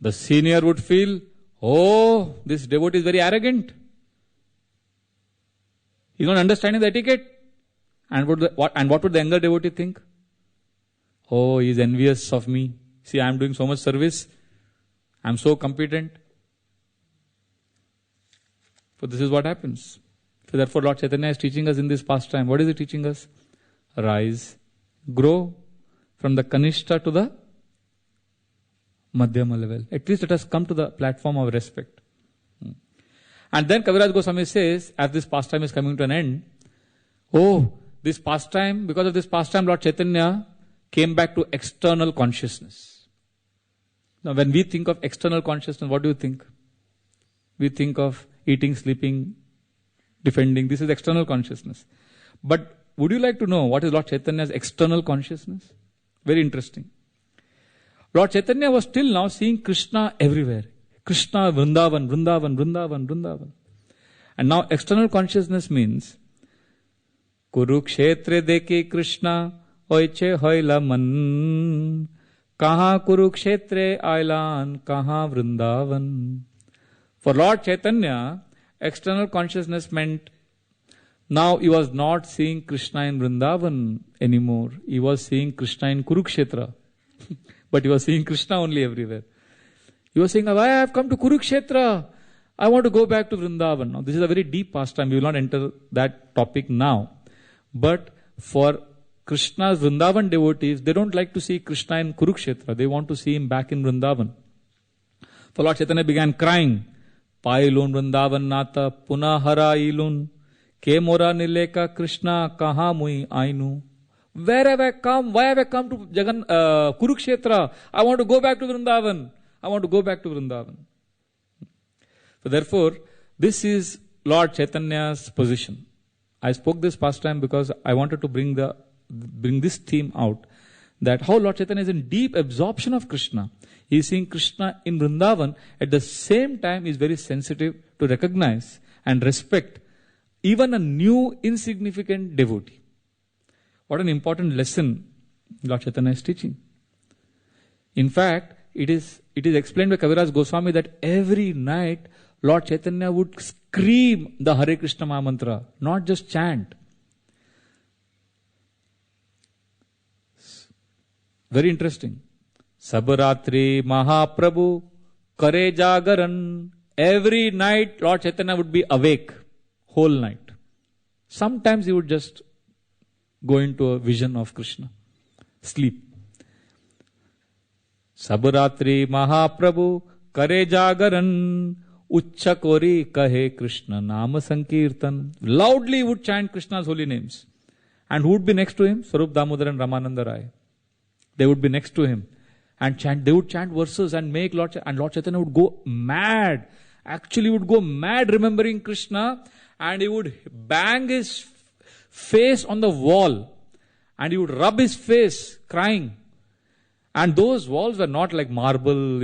The senior would feel, "Oh, this devotee is very arrogant. He's not understanding the etiquette." And what would the younger devotee think? "Oh, he's envious of me. See, I'm doing so much service. I'm so competent." So this is what happens. So therefore Lord Chaitanya is teaching us in this pastime. What is he teaching us? Rise, grow from the Kanishta to the Madhyama level. At least let us come to the platform of respect. And then Kaviraj Goswami says, as this pastime is coming to an end, this pastime, because of this pastime, Lord Chaitanya came back to external consciousness. Now when we think of external consciousness, what do you think? We think of eating, sleeping, defending. This is external consciousness. But would you like to know what is Lord Chaitanya's external consciousness? Very interesting. Lord Chaitanya was still now seeing Krishna everywhere. Krishna, Vrindavan, Vrindavan, Vrindavan, Vrindavan. And now external consciousness means Kurukshetre deke Krishna oiche hoila man. Kaha Kurukshetre ailan, kaha Vrindavan. For Lord Chaitanya, external consciousness meant now he was not seeing Krishna in Vrindavan anymore. He was seeing Krishna in Kurukshetra. But he was seeing Krishna only everywhere. He was saying, "Why I have come to Kurukshetra? I want to go back to Vrindavan." Now this is a very deep pastime. We will not enter that topic now. But for Krishna's Vrindavan devotees, they don't like to see Krishna in Kurukshetra. They want to see him back in Vrindavan. For Lord Chaitanya began crying, "Pailun Vrindavan Nata, Punahara Ilun, Ke Mora Nileka Krishna, Kaha Mui Ainu." Where have I come? Why have I come to Kurukshetra? I want to go back to Vrindavan. I want to go back to Vrindavan. So therefore, this is Lord Chaitanya's position. I spoke this past time because I wanted to bring this theme out. That how Lord Chaitanya is in deep absorption of Krishna. He is seeing Krishna in Vrindavan. At the same time, he is very sensitive to recognize and respect even a new insignificant devotee. What an important lesson Lord Chaitanya is teaching. In fact, it is explained by Kaviraj Goswami that every night Lord Chaitanya would scream the Hare Krishna Maha Mantra, not just chant. Very interesting. Sabratri Mahaprabhu Kare Jagaran. Every night Lord Chaitanya would be awake, whole night. Sometimes he would just go into a vision of Krishna. Sleep. Sabratri Mahaprabhu Kare Jagaran Uchcha Kori Kahe Krishna Nama Sankirtan. Loudly would chant Krishna's holy names. And who would be next to him? Swarup Damodar and Ramananda Rai. They would be next to him. And chant. They would chant verses and make Lord Chaitanya would go mad. Actually would go mad remembering Krishna. And he would bang his face on the wall. And he would rub his face crying. And those walls were not like marble,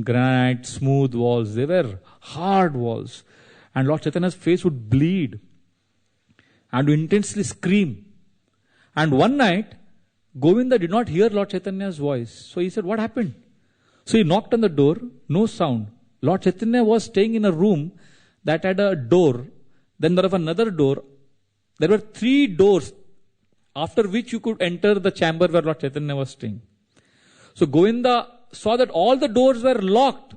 granite, smooth walls. They were hard walls. And Lord Chaitanya's face would bleed. And would intensely scream. And one night, Govinda did not hear Lord Chaitanya's voice. So he said, "What happened?" So he knocked on the door, no sound. Lord Chaitanya was staying in a room that had a door. Then there was another door. There were 3 doors after which you could enter the chamber where Lord Chaitanya was staying. So Govinda saw that all the doors were locked.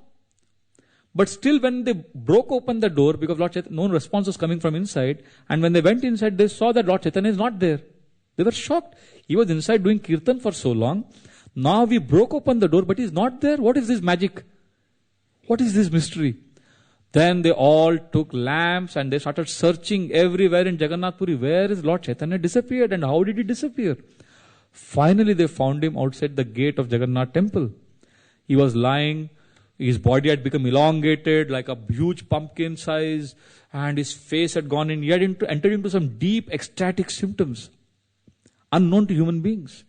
But still when they broke open the door, because Lord Chaitanya, no response was coming from inside, and when they went inside, they saw that Lord Chaitanya is not there. They were shocked. He was inside doing kirtan for so long. Now we broke open the door, but he's not there. What is this magic? What is this mystery? Then they all took lamps and they started searching everywhere in Jagannath Puri. Where is Lord Chaitanya disappeared and how did he disappear? Finally they found him outside the gate of Jagannath temple. He was lying. His body had become elongated like a huge pumpkin size and his face had gone in. He had entered into some deep ecstatic symptoms unknown to human beings.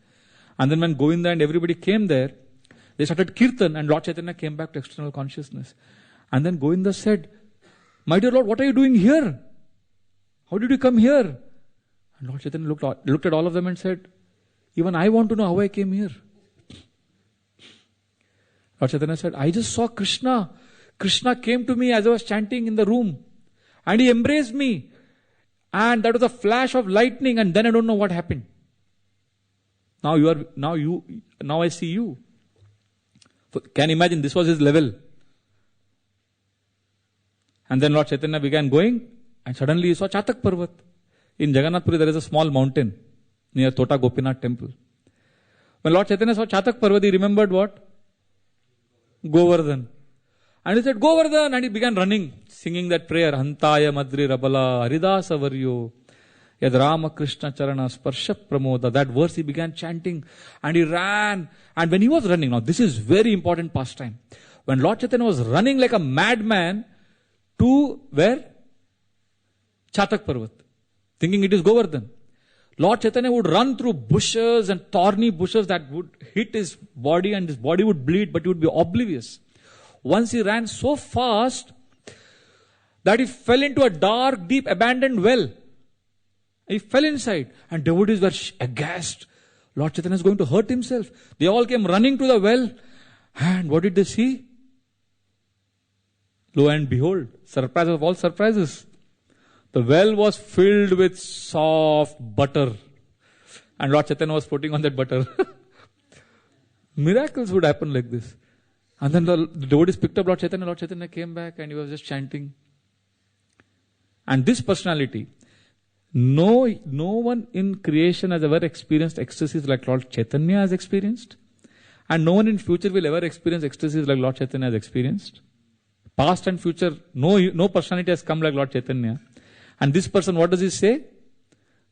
And then when Govinda and everybody came there, they started kirtan and Lord Chaitanya came back to external consciousness. And then Govinda said, "My dear Lord, what are you doing here? How did you come here?" And Lord Chaitanya looked at all of them and said, "Even I want to know how I came here." Lord Chaitanya said, "I just saw Krishna. Krishna came to me as I was chanting in the room. And he embraced me. And that was a flash of lightning and then I don't know what happened. Now I see you." Can you imagine? This was his level. And then Lord Chaitanya began going and suddenly he saw Chatak Parvat. In Jagannath Puri there is a small mountain near Tota Gopinath temple. When Lord Chaitanya saw Chatak Parvat, he remembered what? Govardhan. And he said, "Govardhan!" And he began running, singing that prayer, "Hantaya Madri Rabala, Haridasa Varyo, Yad Rama Krishna Charana Sparsha Pramoda." That verse he began chanting and he ran. And when he was running, now this is very important pastime. When Lord Chaitanya was running like a madman to where? Chatak Parvat, thinking it is Govardhan. Lord Chaitanya would run through bushes and thorny bushes that would hit his body and his body would bleed, but he would be oblivious. Once he ran so fast that he fell into a dark, deep, abandoned well. He fell inside and devotees were aghast. Lord Chaitanya is going to hurt himself. They all came running to the well and what did they see? Lo and behold, surprise of all surprises. The well was filled with soft butter. And Lord Chaitanya was putting on that butter. Miracles would happen like this. And then the devotees picked up Lord Chaitanya. Lord Chaitanya came back and he was just chanting. And this personality, no one in creation has ever experienced ecstasies like Lord Chaitanya has experienced. And no one in future will ever experience ecstasies like Lord Chaitanya has experienced. Past and future, no personality has come like Lord Chaitanya. And this person, what does he say?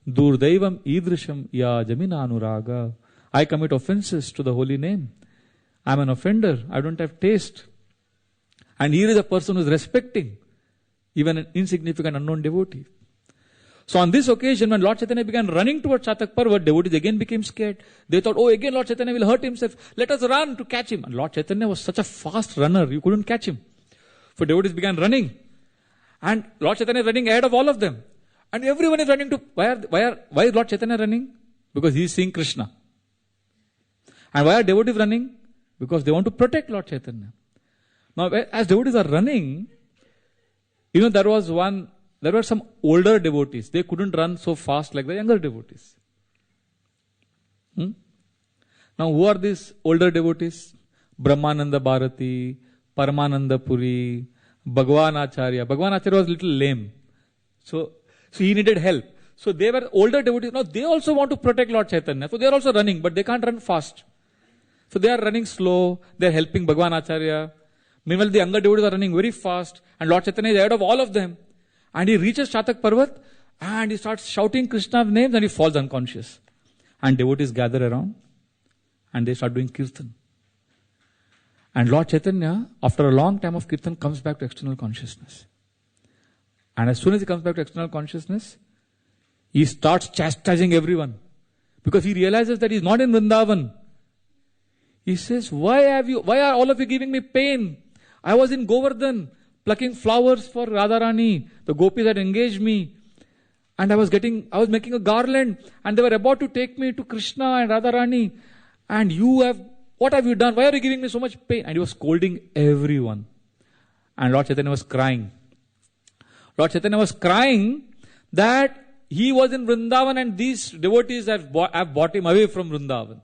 Durdaivam idrisham ya jamina anuraga. I commit offenses to the holy name. I am an offender. I don't have taste. And here is a person who is respecting even an insignificant unknown devotee. So on this occasion, when Lord Chaitanya began running towards Chatak Parvat, devotees again became scared. They thought, "Oh, again Lord Chaitanya will hurt himself. Let us run to catch him." And Lord Chaitanya was such a fast runner, you couldn't catch him. So devotees began running. And Lord Chaitanya is running ahead of all of them. And everyone is running to, why is Lord Chaitanya running? Because he is seeing Krishna. And why are devotees running? Because they want to protect Lord Chaitanya. Now, as devotees are running, there were some older devotees. They couldn't run so fast like the younger devotees. Now, who are these older devotees? Brahmananda Bharati, Paramananda Puri, Bhagwan Acharya. Bhagwan Acharya was a little lame. So he needed help. So they were older devotees. Now they also want to protect Lord Chaitanya. So they are also running, but they can't run fast. So they are running slow. They are helping Bhagwan Acharya. Meanwhile, the younger devotees are running very fast. And Lord Chaitanya is ahead of all of them. And he reaches Chatak Parvat and he starts shouting Krishna's names and he falls unconscious. And devotees gather around and they start doing kirtan. And Lord Chaitanya, after a long time of kirtan, comes back to external consciousness. And as soon as he comes back to external consciousness, he starts chastising everyone. Because he realizes that he is not in Vrindavan. He says, why are all of you giving me pain? I was in Govardhan, plucking flowers for Radharani. The gopis had engaged me. And I was making a garland. And they were about to take me to Krishna and Radharani. And what have you done? Why are you giving me so much pain? And he was scolding everyone. And Lord Chaitanya was crying. Lord Chaitanya was crying that he was in Vrindavan and these devotees have brought him away from Vrindavan.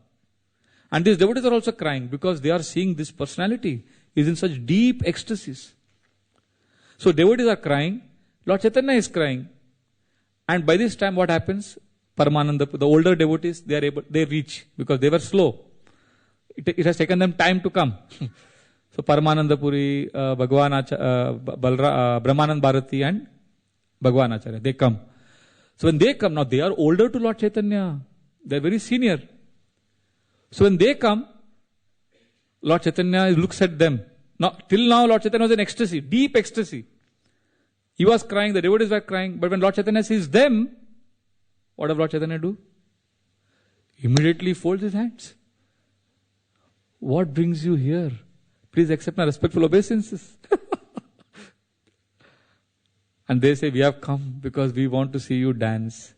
And these devotees are also crying because they are seeing this personality is in such deep ecstasies. So devotees are crying, Lord Chaitanya is crying. And by this time what happens? Paramananda, the older devotees, they reach because they were slow. It has taken them time to come. So Paramananda Puri, Brahmanand Bharati and Bhagwan Acharya, they come. So when they come, now they are older to Lord Chaitanya. They are very senior. So when they come, Lord Chaitanya looks at them. Now, till now Lord Chaitanya was in ecstasy, deep ecstasy. He was crying, the devotees were crying. But when Lord Chaitanya sees them, what does Lord Chaitanya do? Immediately folds his hands. What brings you here? Please accept my respectful obeisances. And they say, we have come because we want to see you dance.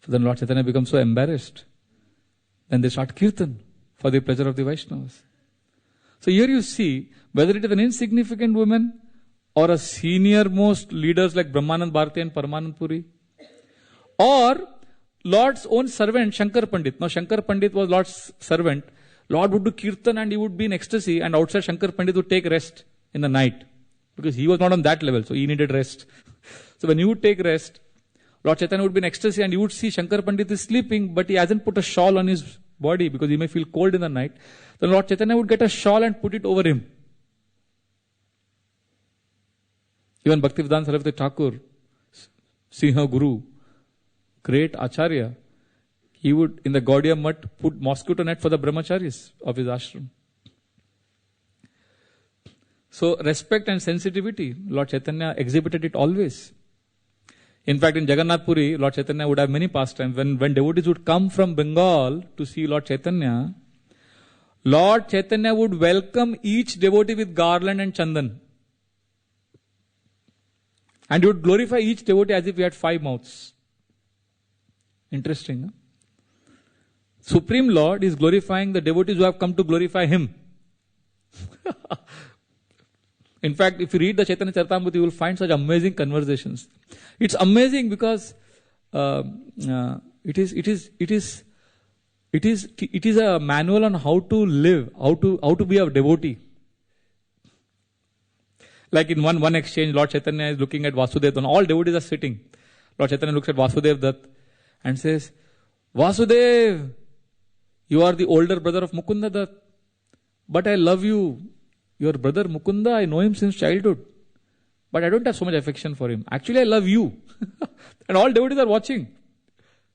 So then Lord Chaitanya becomes so embarrassed. Then they start kirtan for the pleasure of the Vaishnavas. So here you see, whether it is an insignificant woman or a senior most leaders like Brahmanand Bharati and Paramanand Puri, or Lord's own servant, Shankar Pandit. Now Shankar Pandit was Lord's servant. Lord would do kirtan and he would be in ecstasy, and outside Shankar Pandit would take rest in the night. Because he was not on that level, so he needed rest. So when he would take rest, Lord Chaitanya would be in ecstasy and you would see Shankar Pandit is sleeping, but he hasn't put a shawl on his body because he may feel cold in the night. Then Lord Chaitanya would get a shawl and put it over him. Even Bhaktivedanta Saraswati Thakur, Singha Guru, great Acharya, he would, in the Gaudiya Mutt, put mosquito net for the brahmacharis of his ashram. So respect and sensitivity, Lord Chaitanya exhibited it always. In fact, in Jagannath Puri, Lord Chaitanya would have many pastimes. When devotees would come from Bengal to see Lord Chaitanya would welcome each devotee with garland and chandan. And he would glorify each devotee as if he had 5 mouths. Interesting, huh? Supreme Lord is glorifying the devotees who have come to glorify Him. In fact, if you read the Chaitanya Charitamrita, you will find such amazing conversations. It's amazing because it is a manual on how to live, how to be a devotee. Like in one exchange, Lord Chaitanya is looking at Vasudev, and all devotees are sitting. Lord Chaitanya looks at Vasudev Dutt and says, Vasudev, you are the older brother of Mukunda Dutt, but I love you. Your brother Mukunda, I know him since childhood, but I don't have so much affection for him. Actually, I love you. And all devotees are watching.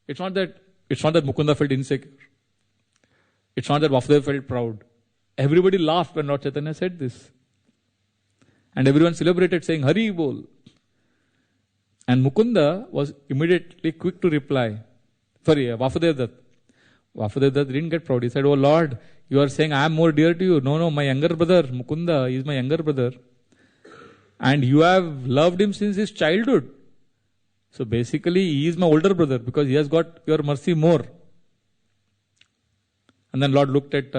It's not that Mukunda felt insecure. It's not that Vasudev felt proud. Everybody laughed when Lord Chaitanya said this. And everyone celebrated saying, Hari Bol. And Mukunda was immediately quick to reply. Sorry, Vasudev Dutt. Vasudev Dutt didn't get proud. He said, oh Lord, you are saying I am more dear to you. No, my younger brother, Mukunda, is my younger brother. And you have loved him since his childhood. So basically, he is my older brother because he has got your mercy more. And then Lord looked at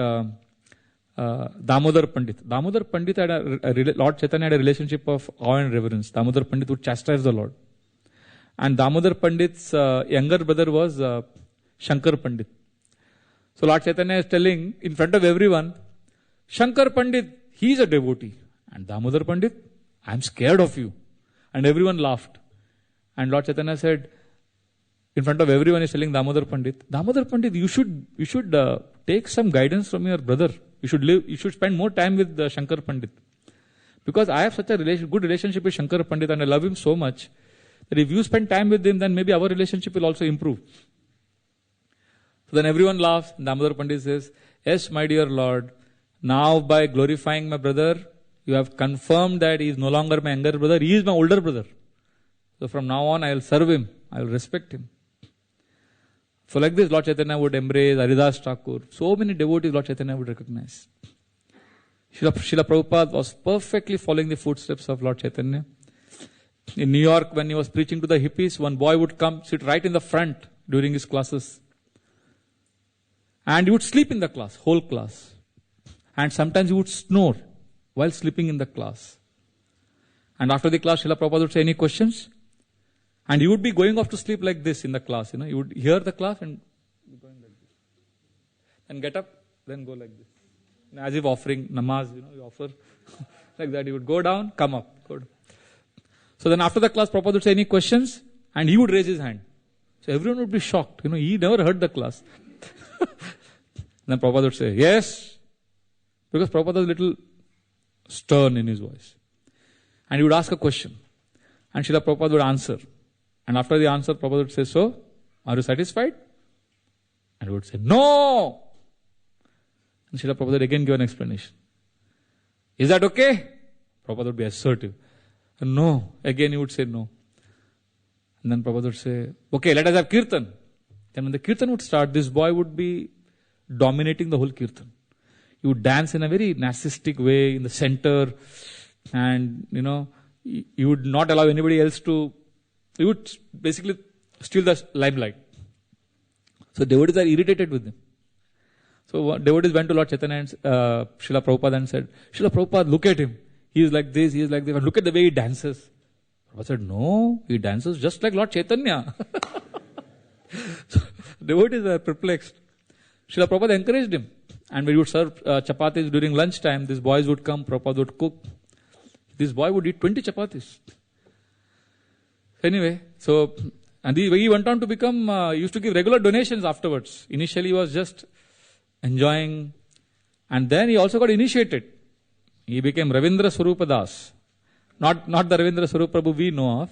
Damodar Pandit. Damodar Pandit had Lord Chaitanya had a relationship of awe and reverence. Damodar Pandit would chastise the Lord. And Damodar Pandit's younger brother was Shankar Pandit. So Lord Chaitanya is telling in front of everyone, Shankar Pandit, he is a devotee. And Damodar Pandit, I am scared of you. And everyone laughed. And Lord Chaitanya said, in front of everyone is telling Damodar Pandit, you should take some guidance from your brother. You should spend more time with Shankar Pandit. Because I have such a good relationship with Shankar Pandit and I love him so much that if you spend time with him, then maybe our relationship will also improve. So then everyone laughs. Damodar Pandit says, yes, my dear Lord, now by glorifying my brother, you have confirmed that he is no longer my younger brother, he is my older brother. So from now on, I will serve him, I will respect him. So like this, Lord Chaitanya would embrace Haridas Thakur. So many devotees Lord Chaitanya would recognize. Srila Prabhupada was perfectly following the footsteps of Lord Chaitanya. In New York, when he was preaching to the hippies, one boy would come, sit right in the front during his classes. And he would sleep in the class, whole class. And sometimes he would snore while sleeping in the class. And after the class, Srila Prabhupada would say, any questions? And he would be going off to sleep like this in the class. He would hear the class and be going like this. And get up, then go like this. As if offering namaz, you offer like that. He would go down, come up. Go down. So then after the class, Prabhupada would say, any questions? And he would raise his hand. So everyone would be shocked. He never heard the class. Then Prabhupada would say, yes. Because Prabhupada was a little stern in his voice. And he would ask a question. And Srila Prabhupada would answer. And after the answer, Prabhupada would say, so, are you satisfied? And he would say, no. And Srila Prabhupada would again give an explanation. Is that okay? Prabhupada would be assertive. And no. Again he would say no. And then Prabhupada would say, okay, let us have kirtan. Then when the kirtan would start, this boy would be dominating the whole kirtan. He would dance in a very narcissistic way in the center. And, he would not allow anybody else to, he would basically steal the limelight. So devotees are irritated with him. So devotees went to Lord Chaitanya and Srila Prabhupada and said, Srila Prabhupada, look at him. He is like this, he is like this. And look at the way he dances. Prabhupada said, no, he dances just like Lord Chaitanya. So devotees were perplexed. Srila Prabhupada encouraged him. And when he would serve chapatis during lunchtime, these boys would come, Prabhupada would cook. This boy would eat 20 chapatis. Anyway, and he went on to become, used to give regular donations afterwards. Initially he was just enjoying, and then he also got initiated. He became Ravindra Swarupa Das. Not the Ravindra Swarupa Prabhu we know of.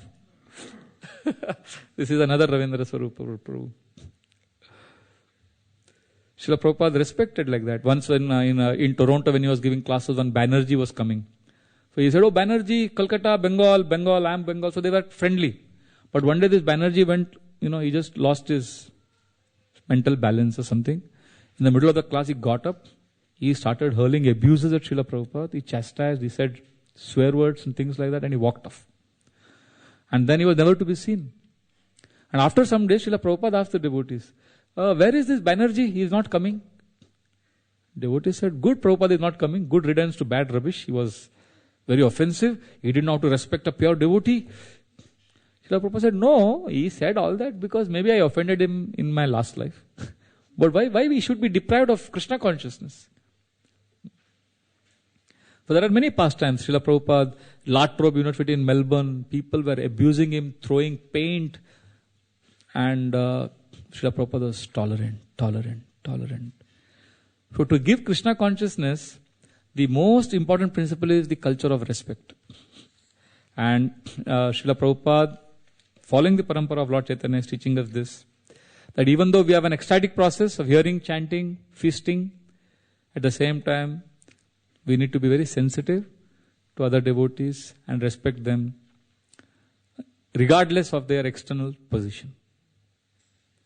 This is another Ravindra Swarupa Prabhu. Srila Prabhupada respected like that. Once when in Toronto when he was giving classes, when Banerjee was coming. So he said, oh Banerjee, Calcutta, Bengal, I am Bengal. So they were friendly. But one day this Banerjee went, he just lost his mental balance or something. In the middle of the class he got up. He started hurling abuses at Srila Prabhupada. He chastised, he said swear words and things like that, and he walked off. And then he was never to be seen. And after some days, Srila Prabhupada asked the devotees, where is this Banerjee? He is not coming. Devotees said, good, Prabhupada is not coming. Good riddance to bad rubbish. He was very offensive. He did not know how to respect a pure devotee. Srila Prabhupada said, no, he said all that because maybe I offended him in my last life. But why we should be deprived of Krishna consciousness? So there are many pastimes. Srila Prabhupada, Lathrop University in Melbourne, people were abusing him, throwing paint. And Srila Prabhupada was tolerant. So to give Krishna consciousness, the most important principle is the culture of respect. And Srila Prabhupada, following the parampara of Lord Chaitanya, is teaching us this, that even though we have an ecstatic process of hearing, chanting, feasting, at the same time, we need to be very sensitive to other devotees and respect them regardless of their external position.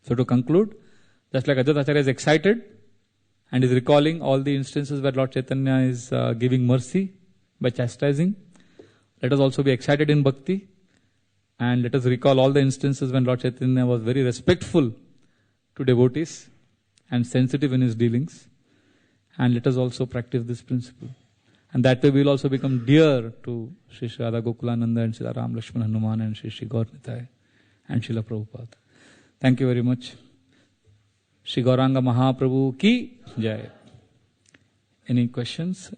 So to conclude, just like Advaita Acharya is excited and is recalling all the instances where Lord Chaitanya is giving mercy by chastising, let us also be excited in bhakti and let us recall all the instances when Lord Chaitanya was very respectful to devotees and sensitive in his dealings. And let us also practice this principle. And that way we will also become dear to Sri Sri Radha Gokulananda and Sri Ram Lakshman Hanuman and Sri Sri Gaur Nitai and Srila Prabhupada. Thank you very much. Sri Gauranga Mahaprabhu ki jai. Any questions?